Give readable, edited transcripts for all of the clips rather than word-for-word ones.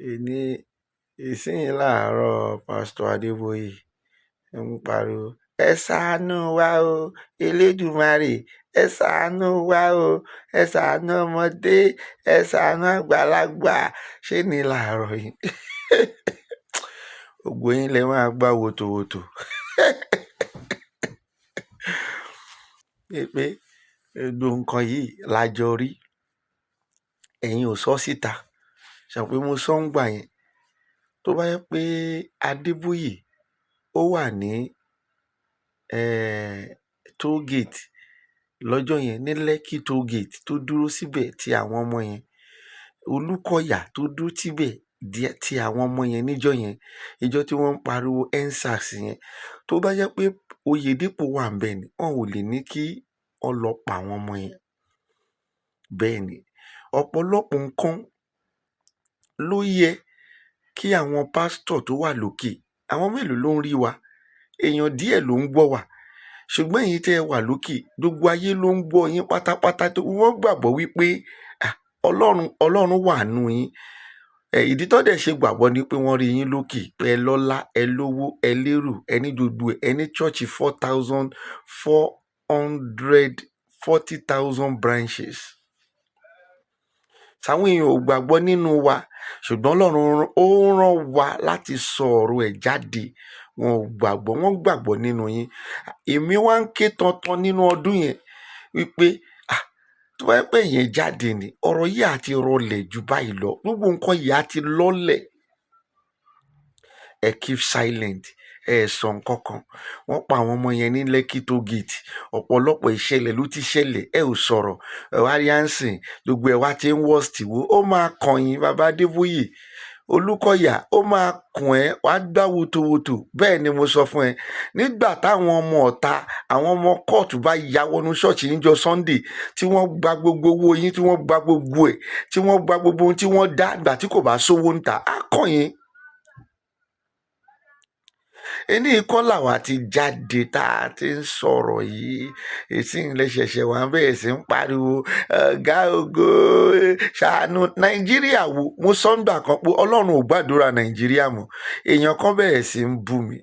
Èní ìsìn láàárọ̀ Pásítọ̀ Adeboye ń pariwo ẹ ṣàánú wa o Elédùmarè, ẹ ṣàánú wa o, ẹ ṣàánú ọmọdé, ẹ ṣàánú àgbàlagbà. Ṣé ní láàárọ̀ yìí ògbó yín lè máa gbá wòtòwòtò pé gbogbo nǹkan yìí lájọ rí, ẹ̀yin ò sọ síta. Ṣàpé mo sọ ń gbà yẹn, tó bá yẹ pé Adébóyè ó wà ní toll gate lọ́jọ́ yẹn, ní Lekki toll gate tó dúró síbẹ̀ ti àwọn ọmọ yẹn, Olúkọ̀yà tó dúró síbẹ̀ ti àwọn ọmọ yẹn níjọ́ yẹn, ìjọ́ tí wọ́n ń pariwo EndSARS yẹn, tó bá yẹ pé Oyèdépò wà ń bẹ̀ ni, wọn ò lè ní kí wọ́n lọ pa àwọn ọmọ yẹn. Bẹ́ẹ̀ ni ọ̀pọ̀lọpọ̀ nǹkan ló yẹ kí àwọn pásítọ̀ tó wà lókè, àwọn mélòó ló ń rí wa, èèyàn díẹ̀ ló ń gbọ́ wa, ṣùgbọ́n èyí tẹ́ ẹ wà lókè, gbogbo ayé ló ń gbọ́ yín pátápátá, tó wọ́n gbàgbọ́ wípé ọlọ́run wà nù yín. Ìdí tó dẹ̀ ṣe gbàgbọ́ ni pé wọ́n rí yín lókè, pé ẹ lọ́lá, ẹ lówó, ẹ lérò, ẹ ní gbogbo ẹ̀, ẹ ní chọ́ọ̀chì 440,000 branches. Sáwọn èèyàn ò gbàgbọ́ nínú wa, ṣùgbọ́n Ọlọ́run ó rán wa láti sọ ọ̀rọ̀ ẹ̀ jáde. Wọn ò gbàgbọ́, wọ́n gbàgbọ́ nínú yín. Èmi wá ń ké tantan nínú ọdún yẹn wípé tó bá pẹ́ yẹn jáde ni, ọ̀rọ̀ yìí á ti rọlẹ̀ jù báyìí lọ, gbogbo nǹkan yìí á ti lọ́lẹ̀. Ẹ keep silent, ẹ sọ nǹkan kan. Wọ́n pa àwọn ọmọ yẹn ní Lekki toll gate, ọ̀pọ̀lọpọ̀ ìṣẹ̀lẹ̀ ló ti ṣẹlẹ̀, ẹ ò sọ̀rọ̀. Ẹ wá rí àǹsìn, gbogbo ẹ wá ti ń worst wo, ó máa kàn yín bàbá Adébóyè, Olúkọ̀yà, ó máa kàn ẹ́, wá gbá wòtòwòtò. Bẹ́ẹ̀ ni mo sọ fún ẹ, nígbà táwọn ọmọ ọ̀ta, àwọn ọmọ kóòtù bá ya wọnú ṣọ́ọ̀ṣì níjọ́ Sunday, tí wọ́n gba gbogbo owó yín, tí wọ́n gba gbogbo ẹ̀, tí wọ́n gba gbogbo ohun tí wọ́n dá, ìgbà tí kò bá sówó ń ta, á kàn yín. Ẹni kọ́ làwa ti jáde tá a ti ń sọ̀rọ̀ yìí, èsì ńlẹ̀ ṣẹ̀ṣẹ̀ wà bẹ́ẹ̀ sì ń pariwo ọ̀gá ògo ṣàánú Nàìjíríà. Wo mo sọ ń gbà kan pé Ọlọ́run ò gbàdúrà Nàìjíríà mọ́, èèyàn kan bẹ̀rẹ̀ sí ń bú mi.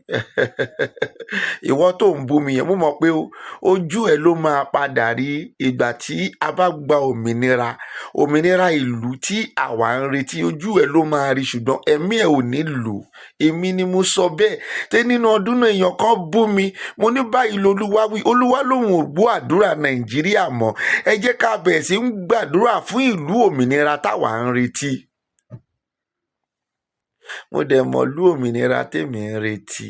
Ìwọ tó ń bú mi yẹn, mo mọ̀ pé ojú ẹ ló máa padà rí ìgbà tí a bá gba òmìnira ìlú tí àwa ń retí, ojú ẹ ló máa rí, ṣùgbọ́n ẹ̀mí ẹ ò ní lò. Èmi ni mo sọ bẹ́ẹ̀. Nínú ọdún náà èèyàn kan bú mi, mo ní báyìí lolúwa wí, Olúwa lòun ò gbọ́ àdúrà Nàìjíríà mọ́, ẹ jẹ́ ká bẹ̀rẹ̀ sí ń gbàdúrà fún ìlú òmìnira táwa ń retí. Mo dẹ̀ mọ̀ ìlú òmìnira tèmi ń retí,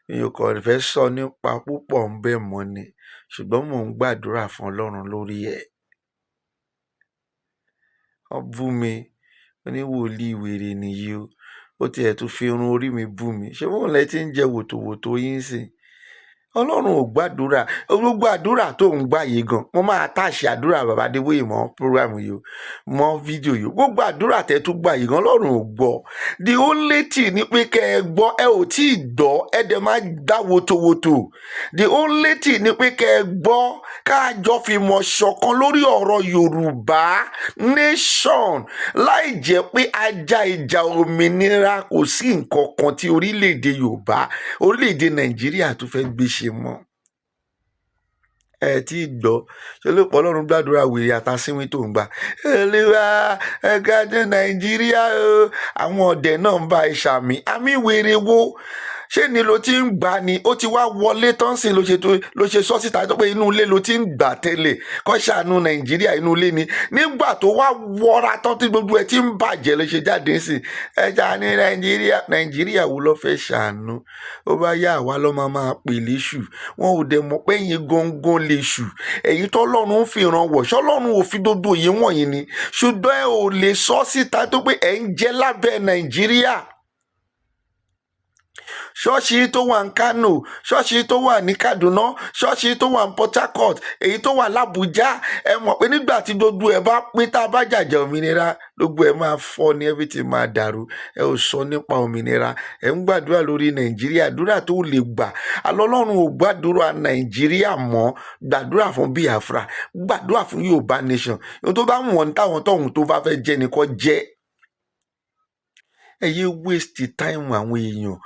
mi ò kàn fẹ́ sọ nípa púpọ̀ ń bẹ̀ mọ́ ni, ṣùgbọ́n mò ń gbàdúrà fún Ọlọ́run lórí ẹ̀. Wọ́n bú mi, oníwòlíì wèrè nìyí o, ó tiẹ̀ tún fi irun orí mi bú mi. Ṣé wọ́n lẹ ti ń jẹ wòtòwòtò yín sìn? Ọlọ́run ò gbàdúrà, gbogbo àdúrà tó ń gbà yìí gan, mo máa táṣì àdúrà bàbá Adébóyè mọ́ program yìí o, mọ́ fídíò yìí. Gbogbo àdúrà tẹ́ tún gbà yìí gan, Ọlọ́run ò gbọ́. The only thing ni pé kẹ́ ẹ gbọ́, ẹ ò tí ì gbọ́, ẹ dẹ̀ máa dá wòtòwòtò. The only thing ni pé kẹ́ ẹ gbọ́, káàjọ fìmọ̀ ṣọ̀kan lórí ọ̀rọ̀ Yorùbá nation, láì jẹ́ pé ajá ìjà òmìnira, kò sí nǹkan kan tí orílẹ̀-èdè Yorùbá, orílẹ̀-èdè Nàìjíríà tó fẹ́ gbé ṣe mọ́. Ẹ tí ì gbọ́, ṣe ló pọ̀ Ọlọ́run gbàdúrà wèrè àtàsínwín tó ń gbà. Olúwa ẹ̀ka jẹ́ Nàìjíríà o, àwọn ọ̀dẹ̀ náà ń bá ẹ ṣàmì. Àmì wèrè wo? Ṣé ni ló ti ń gbà ni? Ó ti wá wọlé tán sí ló ṣe sọ síta tó pé inú ilé ló ti ń gbà tẹ́lẹ̀, kó ṣàánú Nàìjíríà inú ilé ni. Nígbà tó wá wọra tán tí gbogbo ẹ ti ń bàjẹ́ ló ṣe jáde sí. Ẹ ṣàánú Nàìjíríà wo ló fẹ́ ṣàánú? Ó bá yá àwa ló máa pè léṣù. Wọn ò dẹ̀ mọ̀ pé ẹ̀yin gangan léṣù. Ẹ̀yin tọ́lọ́run ń fi ràn wọ̀, ṣọ́lọ́run ò fi gbogbo yín wọ̀nyí ni. Ṣùgbọ́n ẹ ò lè sọ síta tó pé ẹ̀ ń jẹ lábẹ́ Nàìjíríà. ṣọ́ọ̀ṣì yìí tó wà ní Kano, ṣọ́ọ̀ṣì yìí tó wà ní Kaduna, ṣọ́ọ̀ṣì yìí tó wà ní Port Harcourt, èyí tó wà l'Abuja. Ẹ mọ̀ pé nígbà tí gbogbo ẹ̀ bá pín tá a bá jàjà òmìnira, gbogbo ẹ̀ máa fọ́ ni, everything máa dàrú. Ẹ ò sọ nípa òmìnira, ẹ ń gbàdúrà lórí Nàìjíríà, àdúrà tó lè gbà. Ọlọ́run ò gbàdúrà Nàìjíríà mọ́, gbàdúrà fún Biafra, gbàdúrà fún Yorùbá nation. Ohun tó bá wọ̀n táwọn tóhun tó bá fẹ́ jẹ́ ni kó jẹ́. Ẹ yé waste time àwọn èèyàn.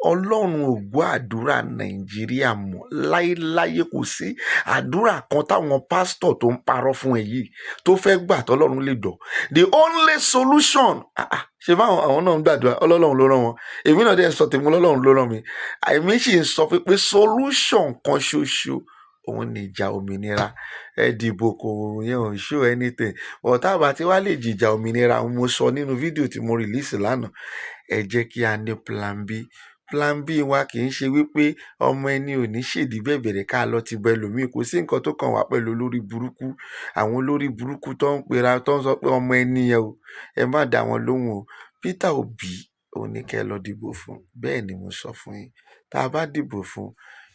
Ọlọ́run ò gbọ́ àdúrà Nàìjíríà mọ́ láéláyé. Kò sí àdúrà kan táwọn pásítọ̀ tó ń parọ́ fún ẹ yìí tó fẹ́ gbà tọ́lọ́run lè gbọ́. The only solution ṣe bá àwọn náà ń gbàdúrà, Ọlọ́run ló rán wọn, èmi náà dẹ̀ sọ tèmi, Ọlọ́run ló rán mi. Èmi sì ń sọ pé solution kan ṣoṣo òun ni ìjà òmìnira. Ẹ dìbò kò yẹn ò show anything. Ọ̀tá bá ti wá lè jìjà òmìnira, mo sọ nínú fídíò tí mo release lánàá. Ẹ jẹ́ kí a ní plan B. Plan B wa kì í ṣe wípé ọmọ ẹni ò ní ṣèdí bẹ̀bẹ̀rẹ̀ ká lọ ti bẹ lòmíì. Kò sí nǹkan tó kàn wá pẹ̀lú olórí burúkú. Àwọn olórí burúkú tó ń pera tó ń sọ pé ọmọ ẹni yẹn o, ẹ má dá wọn lóhùn o. Peter Obi ò ní kẹ́ lọ dìbò fún. Bẹ́ẹ̀ ni mo sọ fún yín. Tá a bá dìbò fún,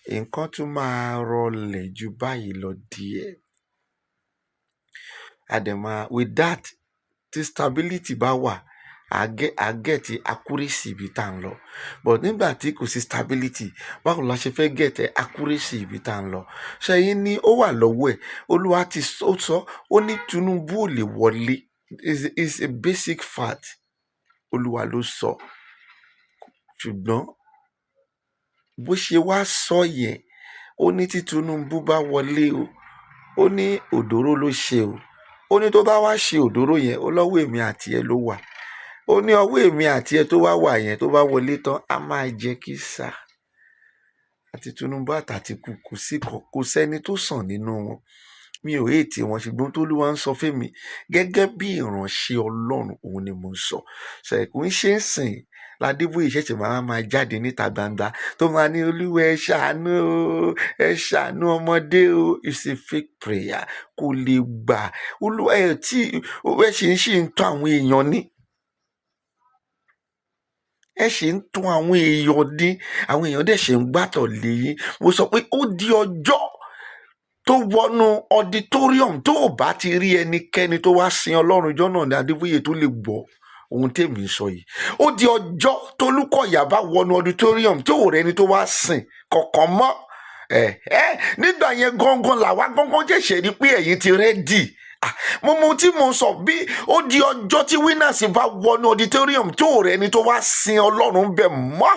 nǹkan tún máa rọlẹ̀ ju báyìí lọ díẹ̀. Àdèmà with that, tí stability bá wà, I get accuracy ibi tá ń lọ. But nígbà tí kò sí stability, báwo la ṣe fẹ́ get accuracy ibi tá ń lọ? Ṣẹ́yìn ni ó wà lọ́wọ́ ẹ̀. Olúwa ti sọ, ó ní Tinubu ò lè wọlé. It's a basic fact. Olúwa ló sọ. Ṣùgbọ́n bó ṣe wá sọ yẹn, ó ní tí Tinubu bá wọlé o, ó ní òdòró ló ṣe o. Ó ní tó bá wá ṣe òdòró yẹn, ó lọ́wọ́ èmi àti ẹ ló wà. Ó ní ọwọ́ èmi àti ẹ tó wá wà yẹn, tó bá wọlé tán, a máa jẹ́ kí sá. Àti Tinubu àtàtìkù kò sẹ́ni tó sàn nínú wọn. Mi ò hate wọn, ṣùgbọ́n tó Olúwa ń sọ fẹ́mi gẹ́gẹ́ bí ìránṣẹ́ Ọlọ́run, òun ni mo ń sọ. Ṣèkú ń ṣe ń sìn l'Adeboye ṣẹ̀ṣẹ̀ máa jáde níta gbangba tó máa ní Olúwa ẹ ṣàánú o, ẹ ṣàánú ọmọdé o. It's a fake prayer. Kò lè gbà. Olúwa ẹ ṣì ń tọ́ àwọn èèyàn ní. Ẹ ṣì ń tún àwọn èèyàn dín, àwọn èèyàn dẹ̀ ṣe ń gbàtọ̀ lé yín. Mo sọ pé ó di ọjọ́ tó wọnú auditorium tó ò bá ti rí ẹnikẹ́ni tó wá sin Ọlọ́run ìjọ náà ní Adébóyè tó lè gbọ́ ohun tèmi ń sọ yìí. Ó di ọjọ́ tó Olúkọ̀yà bá wọnú auditorium tó ò rẹni tó wá sìn kọ̀ọ̀kan mọ́. Nígbà yẹn gangan làwa gangan jẹ̀ṣẹ̀ rí pé ẹ̀yin ti rẹ́dì. Mo tí mo sọ bí ó di ọjọ́ tí winners bá wọnú auditorium tó ò rẹni tó wá sin Ọlọ́run bẹ̀ mọ́.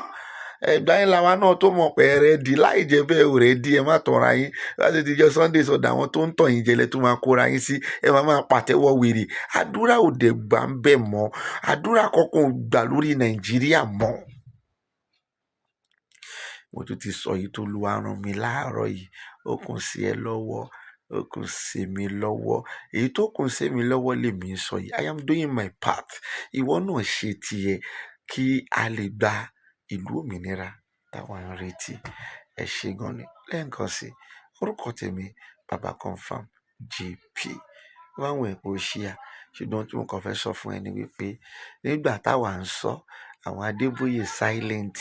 Ẹgbà yín làwa náà tó mọ̀ pé rẹ́dì, láì jẹ́ bẹ́ẹ̀ ò rẹ́dì. Ẹ má tọ̀ra yín láti ti jẹ́ Sunday sọ̀dọ̀ àwọn tó ń tàn yín jẹlẹ̀ tó máa kóra yín sí. Ẹ máa pàtẹ́wọ́ wèrè. Àdúrà ò dẹ̀ gbà ń bẹ̀ mọ́. Àdúrà kankan ò gbà lórí Nàìjíríà mọ́. Mo tún ti sọ yìí tó Olúwa rán mi láàárọ̀ yìí. Ó kún sí ẹ lọ́wọ́, ó kún sí mi lọ́wọ́. Èyí tó kún sí mi lọ́wọ́ lèmi ń sọ yìí. I am doing my part. Ìwọ náà ṣe tiẹ̀ kí a lè gba ìlú òmìnira táwọn ń retí. Ẹ ṣé gan ni. Lẹ́ẹ̀kan sí, orúkọ tèmi Baba Confirm JP. Báwọn èèpo ṣíà, ṣùgbọ́n tí mo kàn fẹ́ sọ fún ẹni wípé nígbà táwa ń sọ, àwọn Adébóyè silent.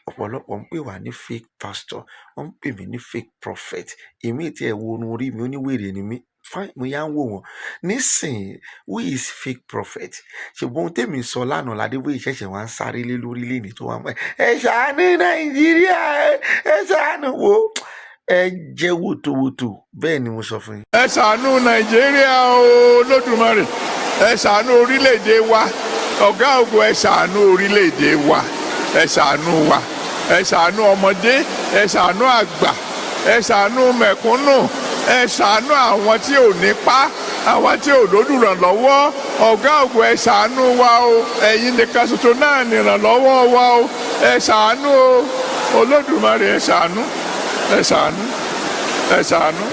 Ọ̀pọ̀lọpọ̀ ń pè wá ní fake pastor, wọ́n ń pè mí ní fake prophet. Èmi tí ẹ wo orun orí mi, oníwèrè ni mí. Fine, mo yá ń wò wọ́n. Nísìnyí, who is fake prophet? Ṣùgbọ́n ohun tèmi sọ lánàá l'Adeboye ṣẹ̀ṣẹ̀ wá ń sáré lé lórí lẹ́ni tó wá mọ́ ẹ ṣàánú Nàìjíríà, ẹ ṣàánú wo. Ẹ jẹ́ wòtòwòtò. Bẹ́ẹ̀ ni mo sọ fún yín. Ẹ ṣàánú Nàìjíríà o, Olódùmarè. Ẹ ṣàánú orílẹ̀-èdè wa. Ọ̀gá ògo, ẹ ṣàánú orílẹ̀-èdè wa. Ẹ ṣàánú wa. Ẹ ṣàánú ọmọdé. Ẹ ṣàánú àgbà. Ẹ ṣàánú mẹ̀kúnnù. Ẹ ṣàánú àwọn tí ò nípá, àwọn tí ò lólùrànlọ́wọ́. Ọ̀gá ògo, ẹ ṣàánú wa o. Ẹ̀yin nìkan ṣoṣo náà nìrànlọ́wọ́ wa o. Ẹ ṣàánú o. Olódùmarè, ẹ ṣàánú. Ẹ ṣàánú. Ẹ ṣàánú.